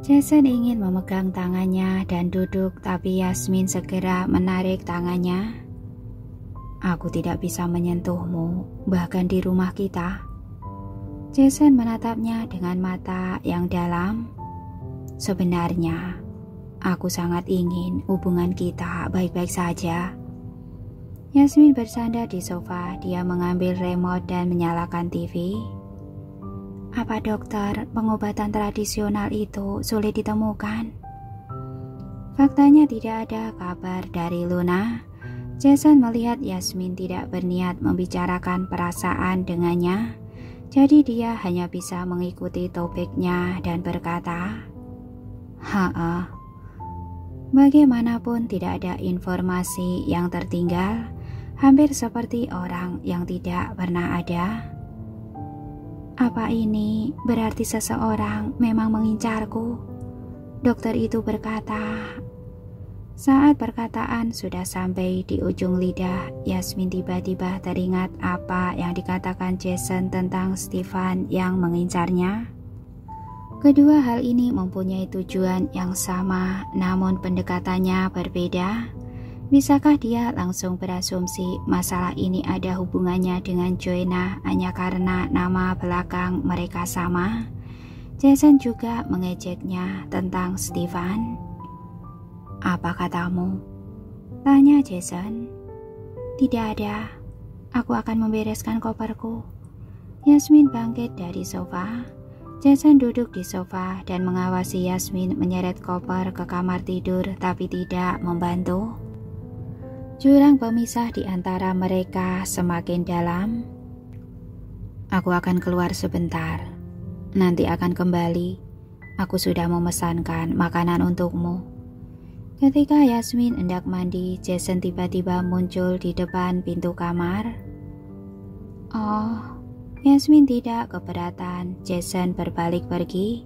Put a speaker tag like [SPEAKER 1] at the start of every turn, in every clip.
[SPEAKER 1] Jason ingin memegang tangannya dan duduk, tapi Yasmin segera menarik tangannya. Aku tidak bisa menyentuhmu, bahkan di rumah kita. Jason menatapnya dengan mata yang dalam. Sebenarnya, aku sangat ingin hubungan kita baik-baik saja. Yasmin bersandar di sofa, dia mengambil remote dan menyalakan TV. Apa dokter, pengobatan tradisional itu sulit ditemukan? Faktanya tidak ada kabar dari Luna. Jason melihat Yasmin tidak berniat membicarakan perasaan dengannya, jadi dia hanya bisa mengikuti topiknya dan berkata, Bagaimanapun tidak ada informasi yang tertinggal, hampir seperti orang yang tidak pernah ada. Apa ini berarti seseorang memang mengincarku? Dokter itu berkata. Saat perkataan sudah sampai di ujung lidah, Yasmin tiba-tiba teringat apa yang dikatakan Jason tentang Stefan yang mengincarnya. Kedua hal ini mempunyai tujuan yang sama, namun pendekatannya berbeda. Bisakah dia langsung berasumsi masalah ini ada hubungannya dengan Joanna hanya karena nama belakang mereka sama? Jason juga mengejeknya tentang Stefan. Apa katamu? Tanya Jason. Tidak ada. Aku akan membereskan koperku. Yasmin bangkit dari sofa. Jason duduk di sofa dan mengawasi Yasmin menyeret koper ke kamar tidur, tapi tidak membantu. Jurang pemisah di antara mereka semakin dalam. Aku akan keluar sebentar. Nanti akan kembali. Aku sudah memesankan makanan untukmu. Ketika Yasmin hendak mandi, Jason tiba-tiba muncul di depan pintu kamar. Oh, Yasmin tidak keberatan. Jason berbalik pergi.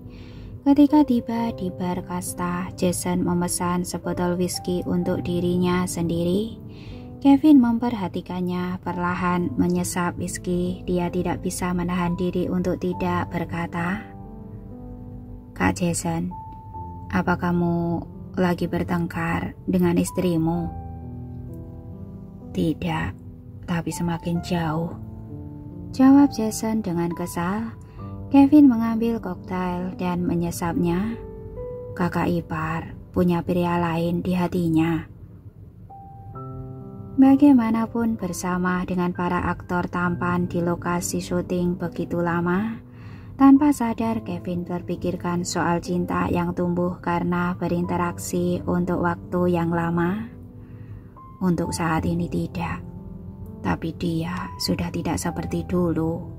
[SPEAKER 1] Ketika tiba di bar kasta, Jason memesan sebotol whisky untuk dirinya sendiri. Kevin memperhatikannya, perlahan menyesap whisky. Dia tidak bisa menahan diri untuk tidak berkata, Kak Jason, apa kamu lagi bertengkar dengan istrimu? Tidak, tapi semakin jauh, jawab Jason dengan kesal. Kevin mengambil koktail dan menyesapnya. Kakak ipar punya pria lain di hatinya. Bagaimanapun bersama dengan para aktor tampan di lokasi syuting begitu lama, tanpa sadar Kevin berpikirkan soal cinta yang tumbuh karena berinteraksi untuk waktu yang lama. Untuk saat ini tidak, tapi dia sudah tidak seperti dulu.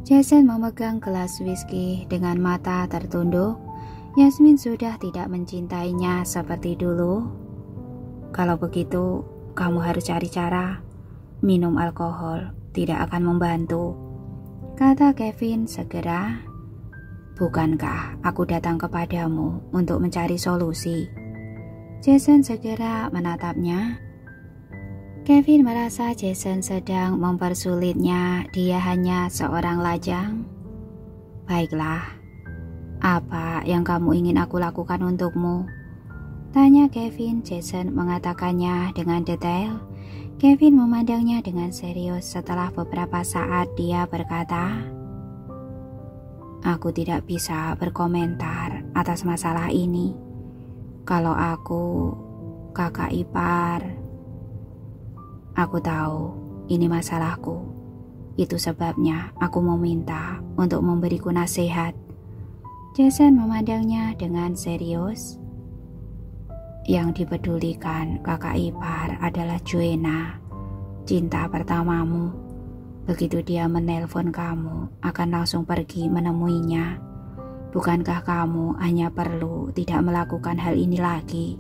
[SPEAKER 1] Jason memegang gelas whisky dengan mata tertunduk. Yasmin sudah tidak mencintainya seperti dulu. Kalau begitu, kamu harus cari cara. Minum alkohol tidak akan membantu, kata Kevin segera. Bukankah aku datang kepadamu untuk mencari solusi? Jason segera menatapnya. Kevin merasa Jason sedang mempersulitnya. Dia hanya seorang lajang. Baiklah, apa yang kamu ingin aku lakukan untukmu? Tanya Kevin. Jason mengatakannya dengan detail. Kevin memandangnya dengan serius. Setelah beberapa saat dia berkata, Aku tidak bisa berkomentar atas masalah ini. Kalau aku kakak ipar, aku tahu ini masalahku. Itu sebabnya aku meminta untuk memberiku nasihat. Jason memandangnya dengan serius. Yang dipedulikan kakak ipar adalah Joanna, cinta pertamamu. Begitu dia menelpon kamu, akan langsung pergi menemuinya. Bukankah kamu hanya perlu tidak melakukan hal ini lagi?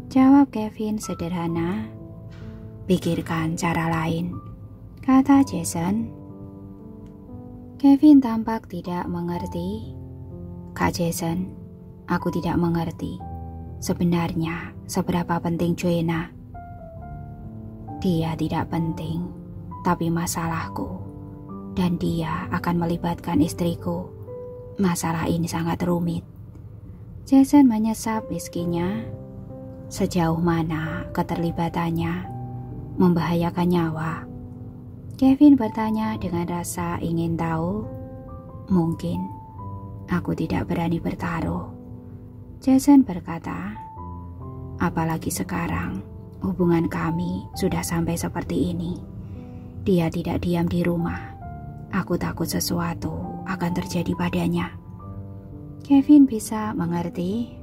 [SPEAKER 1] Jawab Kevin sederhana. Pikirkan cara lain, kata Jason. Kevin tampak tidak mengerti. Kak Jason, aku tidak mengerti. Sebenarnya seberapa penting Joanna? Dia tidak penting, tapi masalahku. Dan dia akan melibatkan istriku. Masalah ini sangat rumit. Jason menyesap whiskinya. Sejauh mana keterlibatannya membahayakan nyawa? Kevin bertanya dengan rasa ingin tahu. Mungkin aku tidak berani bertaruh, Jason berkata. Apalagi sekarang hubungan kami sudah sampai seperti ini. Dia tidak diam di rumah. Aku takut sesuatu akan terjadi padanya. Kevin bisa mengerti.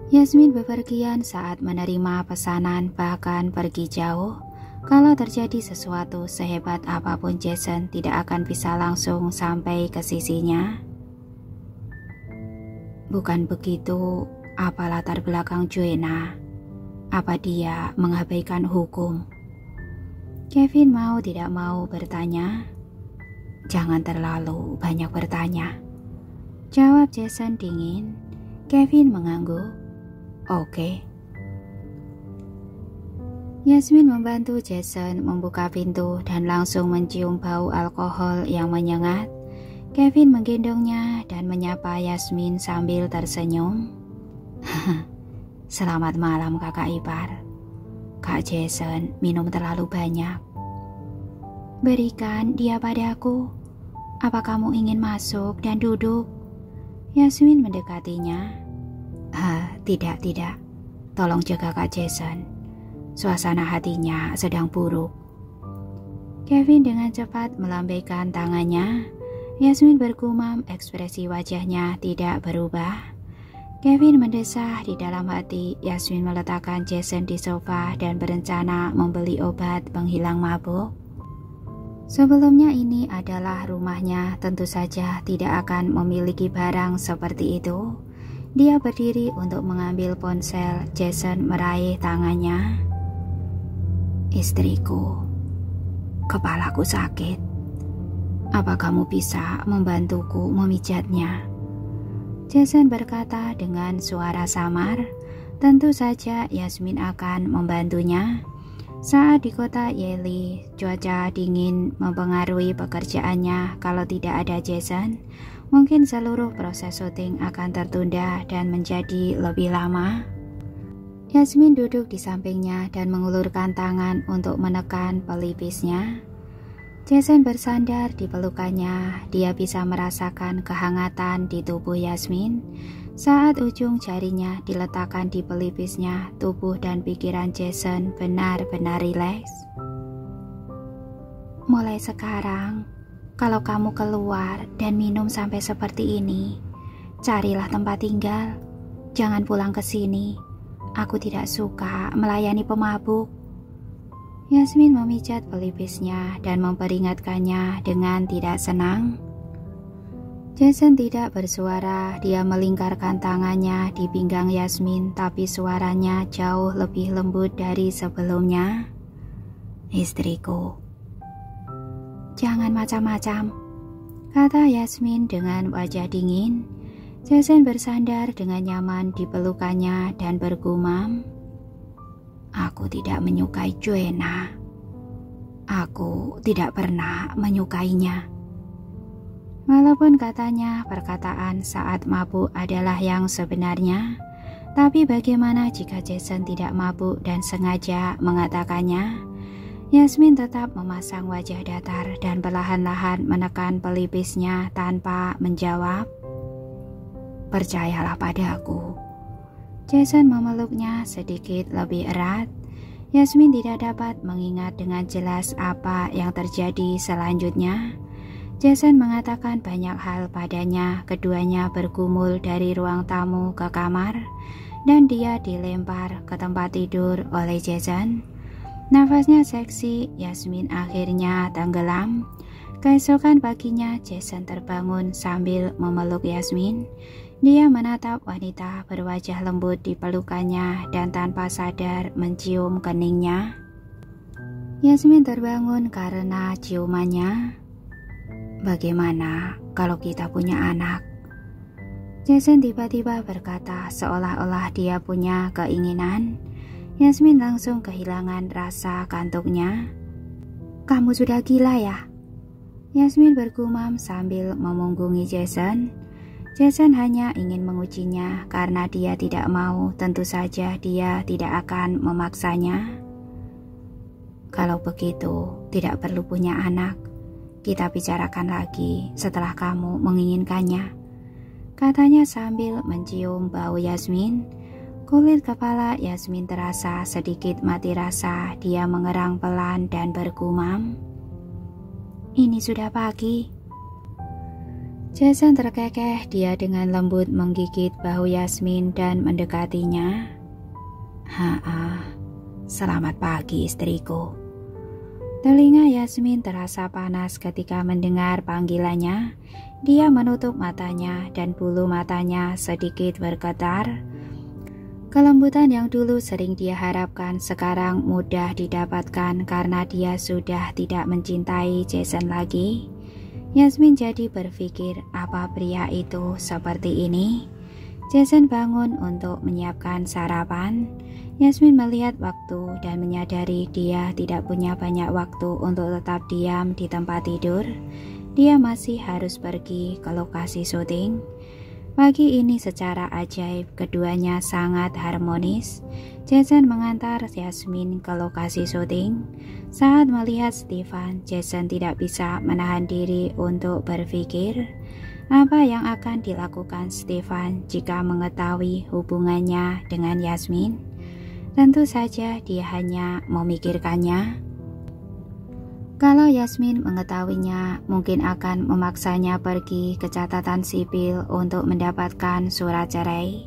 [SPEAKER 1] Yasmin bepergian saat menerima pesanan, bahkan pergi jauh. Kalau terjadi sesuatu sehebat apapun, Jason tidak akan bisa langsung sampai ke sisinya. Bukan begitu, apa latar belakang Joanna? Apa dia mengabaikan hukum? Kevin mau tidak mau bertanya. Jangan terlalu banyak bertanya, jawab Jason dingin. Kevin mengangguk. Oke. Yasmin membantu Jason membuka pintu dan langsung mencium bau alkohol yang menyengat. Kevin menggendongnya dan menyapa Yasmin sambil tersenyum. Selamat malam kakak ipar. Kak Jason minum terlalu banyak. Berikan dia padaku. Apa kamu ingin masuk dan duduk? Yasmin mendekatinya. Tidak. Tolong jaga Kak Jason. Suasana hatinya sedang buruk. Kevin dengan cepat melambaikan tangannya. Yasmin bergumam, ekspresi wajahnya tidak berubah. Kevin mendesah di dalam hati. Yasmin meletakkan Jason di sofa dan berencana membeli obat penghilang mabuk. Sebelumnya ini adalah rumahnya, tentu saja tidak akan memiliki barang seperti itu. Dia berdiri untuk mengambil ponsel. Jason meraih tangannya. Istriku, kepalaku sakit. Apa kamu bisa membantuku memijatnya? Jason berkata dengan suara samar. Tentu saja Yasmin akan membantunya. Saat di kota Yeli, cuaca dingin mempengaruhi pekerjaannya. Kalau tidak ada Jason, mungkin seluruh proses syuting akan tertunda dan menjadi lebih lama. Yasmin duduk di sampingnya dan mengulurkan tangan untuk menekan pelipisnya. Jason bersandar di pelukannya. Dia bisa merasakan kehangatan di tubuh Yasmin. Saat ujung jarinya diletakkan di pelipisnya, tubuh dan pikiran Jason benar-benar rileks. Mulai sekarang, kalau kamu keluar dan minum sampai seperti ini, carilah tempat tinggal. Jangan pulang ke sini. Aku tidak suka melayani pemabuk. Yasmin memijat pelipisnya dan memperingatkannya dengan tidak senang. Jason tidak bersuara. Dia melingkarkan tangannya di pinggang Yasmin, tapi suaranya jauh lebih lembut dari sebelumnya. Istriku, jangan macam-macam, kata Yasmin dengan wajah dingin. Jason bersandar dengan nyaman di pelukannya dan bergumam, aku tidak menyukai Joanna. Aku tidak pernah menyukainya. Walaupun katanya perkataan saat mabuk adalah yang sebenarnya, tapi bagaimana jika Jason tidak mabuk dan sengaja mengatakannya? Yasmin tetap memasang wajah datar dan perlahan-lahan menekan pelipisnya tanpa menjawab. Percayalah padaku. Jason memeluknya sedikit lebih erat. Yasmin tidak dapat mengingat dengan jelas apa yang terjadi selanjutnya. Jason mengatakan banyak hal padanya. Keduanya bergumul dari ruang tamu ke kamar dan dia dilempar ke tempat tidur oleh Jason. Nafasnya seksi. Yasmin akhirnya tenggelam. Keesokan paginya Jason terbangun sambil memeluk Yasmin. Dia menatap wanita berwajah lembut di pelukannya dan tanpa sadar mencium keningnya. Yasmin terbangun karena ciumannya. Bagaimana kalau kita punya anak? Jason tiba-tiba berkata seolah-olah dia punya keinginan. Yasmin langsung kehilangan rasa kantuknya. Kamu sudah gila ya? Yasmin bergumam sambil memunggungi Jason. Jason hanya ingin mengujinya karena dia tidak mau, tentu saja dia tidak akan memaksanya. Kalau begitu, tidak perlu punya anak. Kita bicarakan lagi setelah kamu menginginkannya, katanya sambil mencium bau Yasmin. Kulit kepala Yasmin terasa sedikit mati rasa. Dia mengerang pelan dan bergumam, "Ini sudah pagi." Jason terkekeh. Dia dengan lembut menggigit bahu Yasmin dan mendekatinya. Selamat pagi istriku." Telinga Yasmin terasa panas ketika mendengar panggilannya. Dia menutup matanya dan bulu matanya sedikit bergetar. Kelembutan yang dulu sering dia harapkan sekarang mudah didapatkan karena dia sudah tidak mencintai Jason lagi. Yasmin jadi berpikir, apa pria itu seperti ini? Jason bangun untuk menyiapkan sarapan. Yasmin melihat waktu dan menyadari dia tidak punya banyak waktu untuk tetap diam di tempat tidur. Dia masih harus pergi ke lokasi syuting. Pagi ini secara ajaib keduanya sangat harmonis. Jason mengantar Yasmin ke lokasi syuting. Saat melihat Stefan, Jason tidak bisa menahan diri untuk berpikir apa yang akan dilakukan Stefan jika mengetahui hubungannya dengan Yasmin. Tentu saja dia hanya memikirkannya. Kalau Yasmin mengetahuinya, mungkin akan memaksanya pergi ke catatan sipil untuk mendapatkan surat cerai.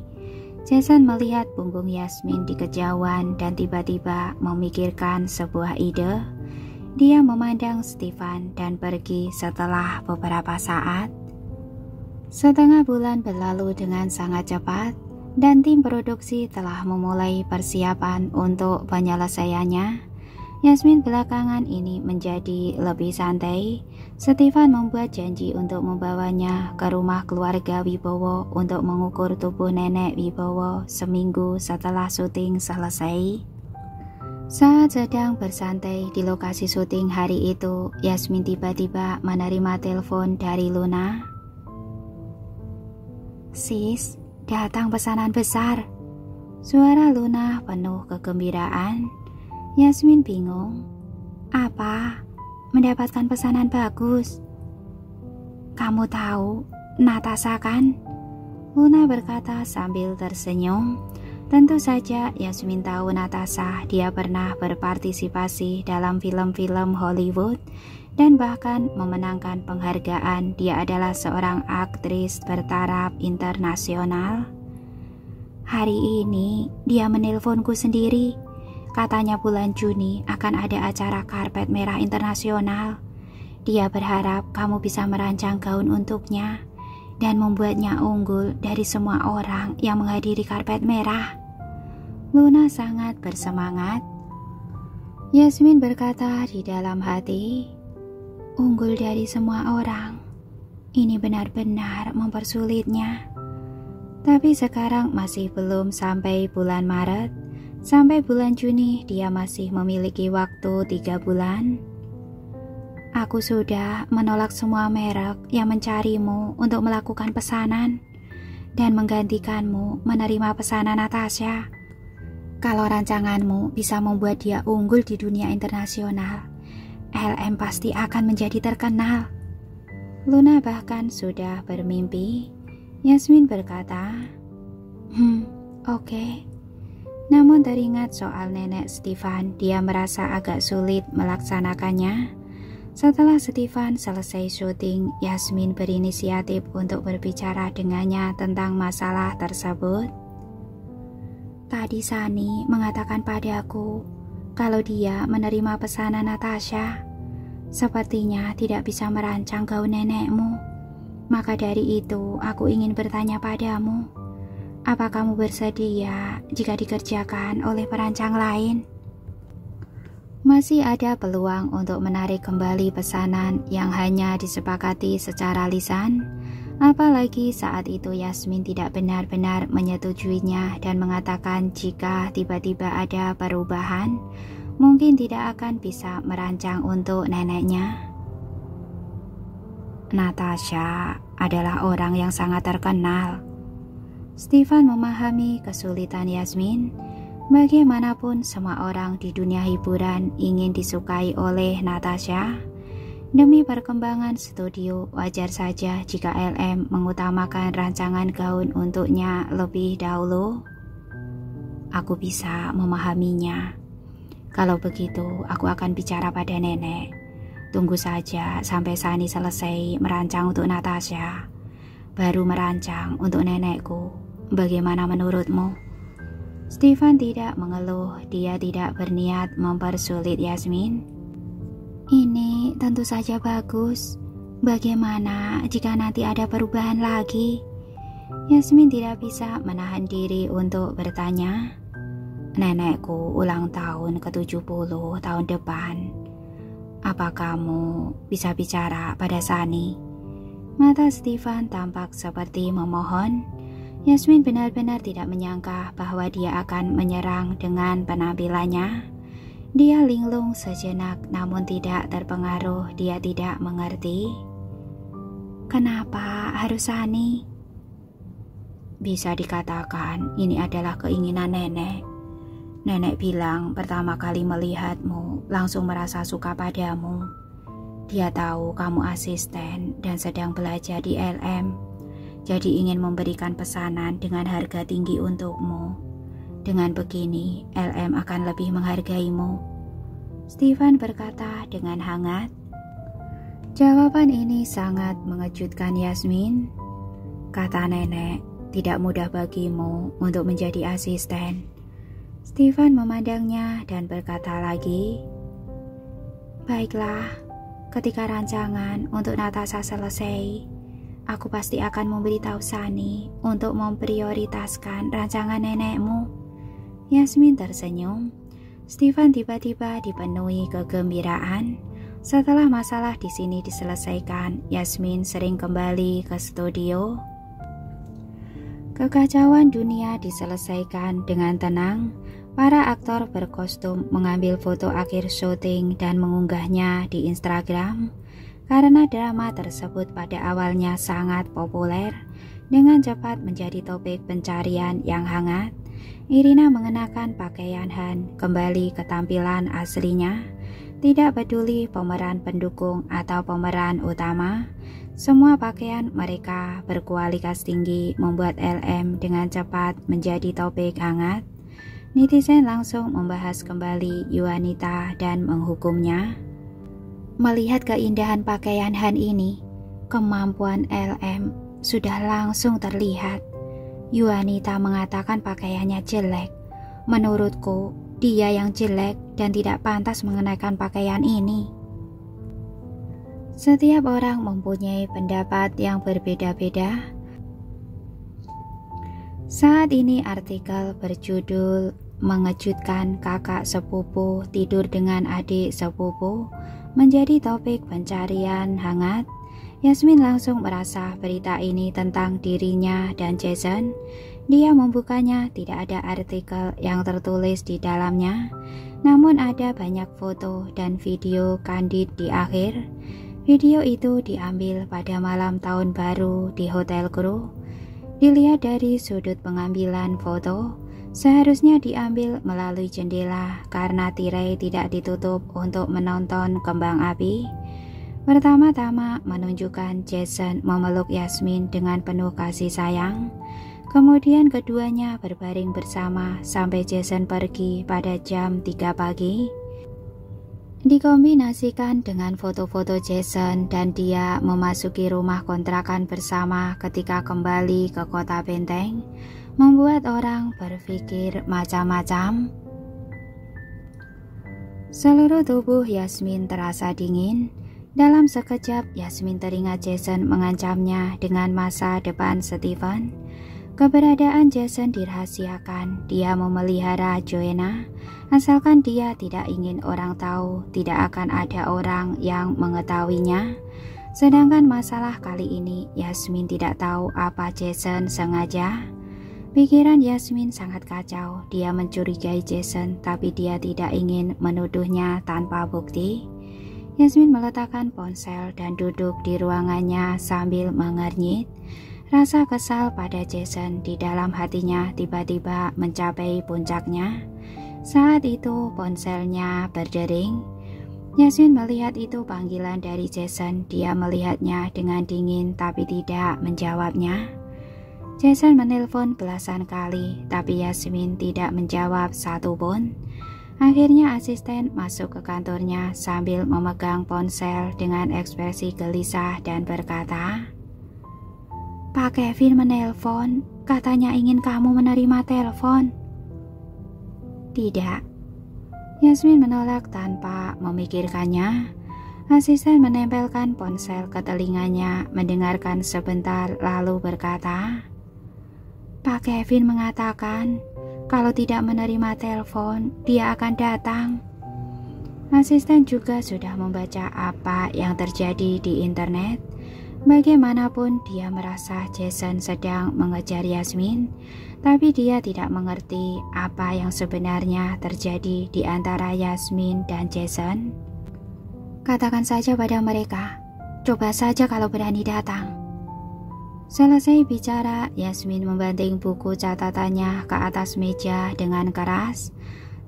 [SPEAKER 1] Jason melihat punggung Yasmin di kejauhan dan tiba-tiba memikirkan sebuah ide. Dia memandang Stefan dan pergi setelah beberapa saat. Setengah bulan berlalu dengan sangat cepat dan tim produksi telah memulai persiapan untuk penyelesaiannya. Yasmin belakangan ini menjadi lebih santai. Stefan membuat janji untuk membawanya ke rumah keluarga Wibowo untuk mengukur tubuh nenek Wibowo seminggu setelah syuting selesai. Saat sedang bersantai di lokasi syuting hari itu, Yasmin tiba-tiba menerima telepon dari Luna. "Sis, datang pesanan besar." Suara Luna penuh kegembiraan. Yasmin bingung. "Apa? Mendapatkan pesanan bagus?" "Kamu tahu Natasha kan?" Luna berkata sambil tersenyum. Tentu saja Yasmin tahu Natasha. Dia pernah berpartisipasi dalam film-film Hollywood dan bahkan memenangkan penghargaan. Dia adalah seorang aktris bertaraf internasional. "Hari ini dia menelponku sendiri. Katanya bulan Juni akan ada acara karpet merah internasional. Dia berharap kamu bisa merancang gaun untuknya dan membuatnya unggul dari semua orang yang menghadiri karpet merah." Luna sangat bersemangat. Yasmin berkata di dalam hati, "Unggul dari semua orang. Ini benar-benar mempersulitnya." Tapi sekarang masih belum sampai bulan Maret. Sampai bulan Juni dia masih memiliki waktu 3 bulan. "Aku sudah menolak semua merek yang mencarimu untuk melakukan pesanan dan menggantikanmu menerima pesanan Natasha. Kalau rancanganmu bisa membuat dia unggul di dunia internasional, LM pasti akan menjadi terkenal." Luna bahkan sudah bermimpi. Yasmin berkata, Oke." Namun teringat soal nenek Stefan, dia merasa agak sulit melaksanakannya. Setelah Stefan selesai syuting, Yasmin berinisiatif untuk berbicara dengannya tentang masalah tersebut. "Tadi Sani mengatakan padaku kalau dia menerima pesanan Natasha. Sepertinya tidak bisa merancang gaun nenekmu. Maka dari itu aku ingin bertanya padamu. Apa kamu bersedia jika dikerjakan oleh perancang lain?" Masih ada peluang untuk menarik kembali pesanan yang hanya disepakati secara lisan. Apalagi saat itu Yasmin tidak benar-benar menyetujuinya dan mengatakan jika tiba-tiba ada perubahan, mungkin tidak akan bisa merancang untuk neneknya. "Natasha adalah orang yang sangat terkenal. Stefan memahami kesulitan Yasmin. Bagaimanapun semua orang di dunia hiburan ingin disukai oleh Natasha. Demi perkembangan studio, wajar saja jika LM mengutamakan rancangan gaun untuknya lebih dahulu. Aku bisa memahaminya. Kalau begitu, aku akan bicara pada nenek. Tunggu saja sampai Sani selesai merancang untuk Natasha. Baru merancang untuk nenekku. Bagaimana menurutmu? Stefan tidak mengeluh, dia tidak berniat mempersulit Yasmin. Ini tentu saja bagus. Bagaimana jika nanti ada perubahan lagi? Yasmin tidak bisa menahan diri untuk bertanya. Nenekku ulang tahun ke-70 tahun depan. Apa kamu bisa bicara pada Sani? Mata Stefan tampak seperti memohon. Yasmin benar-benar tidak menyangka bahwa dia akan menyerang dengan penampilannya. Dia linglung sejenak namun tidak terpengaruh, dia tidak mengerti. Kenapa harus Sani? Bisa dikatakan ini adalah keinginan nenek. Nenek bilang pertama kali melihatmu langsung merasa suka padamu. Dia tahu kamu asisten dan sedang belajar di LM. Jadi ingin memberikan pesanan dengan harga tinggi untukmu. Dengan begini, LM akan lebih menghargaimu. Stefan berkata dengan hangat. Jawaban ini sangat mengejutkan Yasmin. Kata nenek, tidak mudah bagimu untuk menjadi asisten. Stefan memandangnya dan berkata lagi, baiklah, ketika rancangan untuk Natasha selesai, aku pasti akan memberitahu Sani untuk memprioritaskan rancangan nenekmu. Yasmin tersenyum. Stefan tiba-tiba dipenuhi kegembiraan. Setelah masalah di sini diselesaikan, Yasmin sering kembali ke studio. Kekacauan dunia diselesaikan dengan tenang. Para aktor berkostum mengambil foto akhir syuting dan mengunggahnya di Instagram. Karena drama tersebut pada awalnya sangat populer, dengan cepat menjadi topik pencarian yang hangat. Irina mengenakan pakaian Han kembali ke tampilan aslinya. Tidak peduli pemeran pendukung atau pemeran utama, semua pakaian mereka berkualitas tinggi membuat LM dengan cepat menjadi topik hangat. Netizen langsung membahas kembali Yuanita dan menghukumnya. Melihat keindahan pakaian Han ini, kemampuan LM sudah langsung terlihat. Yuanita mengatakan pakaiannya jelek. Menurutku, dia yang jelek dan tidak pantas mengenakan pakaian ini. Setiap orang mempunyai pendapat yang berbeda-beda. Saat ini artikel berjudul "Mengejutkan Kakak Sepupu Tidur dengan Adik Sepupu" menjadi topik pencarian hangat. Yasmin langsung merasa berita ini tentang dirinya dan Jason. Dia membukanya, tidak ada artikel yang tertulis di dalamnya, namun ada banyak foto dan video kandid di akhir. Video itu diambil pada malam tahun baru di Hotel Crew. Dilihat dari sudut pengambilan foto, seharusnya diambil melalui jendela karena tirai tidak ditutup untuk menonton kembang api. Pertama-tama menunjukkan Jason memeluk Yasmin dengan penuh kasih sayang. Kemudian keduanya berbaring bersama sampai Jason pergi pada jam 3 pagi. Dikombinasikan dengan foto-foto Jason dan dia memasuki rumah kontrakan bersama ketika kembali ke kota benteng, membuat orang berpikir macam-macam. Seluruh tubuh Yasmin terasa dingin. Dalam sekejap, Yasmin teringat Jason mengancamnya dengan masa depan Stefan. Keberadaan Jason dirahasiakan. Dia memelihara Joanna. Asalkan dia tidak ingin orang tahu, tidak akan ada orang yang mengetahuinya. Sedangkan masalah kali ini, Yasmin tidak tahu apa Jason sengaja. Pikiran Yasmin sangat kacau. Dia mencurigai Jason, tapi dia tidak ingin menuduhnya tanpa bukti. Yasmin meletakkan ponsel dan duduk di ruangannya sambil mengernyit. Rasa kesal pada Jason di dalam hatinya tiba-tiba mencapai puncaknya. Saat itu ponselnya berdering. Yasmin melihat itu panggilan dari Jason. Dia melihatnya dengan dingin tapi tidak menjawabnya. Jason menelpon belasan kali, tapi Yasmin tidak menjawab satupun. Akhirnya asisten masuk ke kantornya sambil memegang ponsel dengan ekspresi gelisah dan berkata, "Pak Kevin menelpon, katanya ingin kamu menerima telepon." "Tidak." Yasmin menolak tanpa memikirkannya. Asisten menempelkan ponsel ke telinganya, mendengarkan sebentar lalu berkata, "Pak Kevin mengatakan kalau tidak menerima telepon, dia akan datang." Asisten juga sudah membaca apa yang terjadi di internet. Bagaimanapun dia merasa Jason sedang mengejar Yasmin, tapi dia tidak mengerti apa yang sebenarnya terjadi di antara Yasmin dan Jason. "Katakan saja pada mereka, coba saja kalau berani datang." Selesai bicara, Yasmin membanting buku catatannya ke atas meja dengan keras.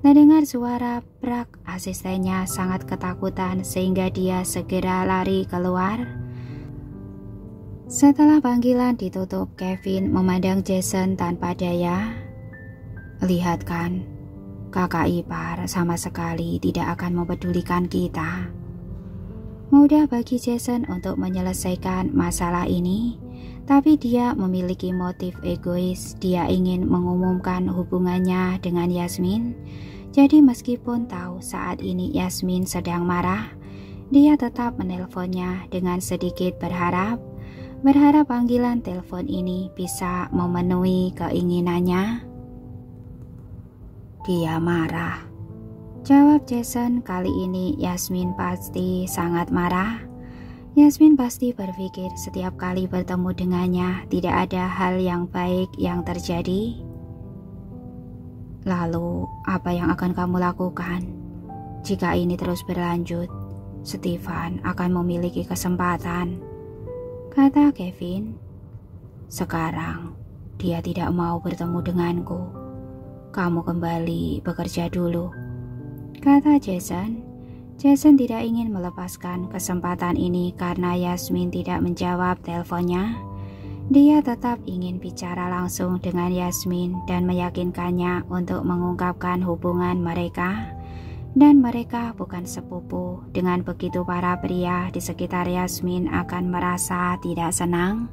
[SPEAKER 1] Terdengar suara brak, asistennya sangat ketakutan sehingga dia segera lari keluar. Setelah panggilan ditutup, Kevin memandang Jason tanpa daya. "Lihat kan, kakak ipar sama sekali tidak akan mempedulikan kita." Mudah bagi Jason untuk menyelesaikan masalah ini, tapi dia memiliki motif egois. Dia ingin mengumumkan hubungannya dengan Yasmin. Jadi meskipun tahu saat ini Yasmin sedang marah, dia tetap menelponnya dengan sedikit berharap panggilan telepon ini bisa memenuhi keinginannya. "Dia marah," jawab Jason. Kali ini Yasmin pasti sangat marah. Yasmin pasti berpikir setiap kali bertemu dengannya tidak ada hal yang baik yang terjadi. "Lalu apa yang akan kamu lakukan? Jika ini terus berlanjut, Stefan akan memiliki kesempatan," kata Kevin. "Sekarang dia tidak mau bertemu denganku. Kamu kembali bekerja dulu," kata Jason. Jason tidak ingin melepaskan kesempatan ini karena Yasmin tidak menjawab teleponnya. Dia tetap ingin bicara langsung dengan Yasmin dan meyakinkannya untuk mengungkapkan hubungan mereka. Dan mereka bukan sepupu. Dengan begitu para pria di sekitar Yasmin akan merasa tidak senang.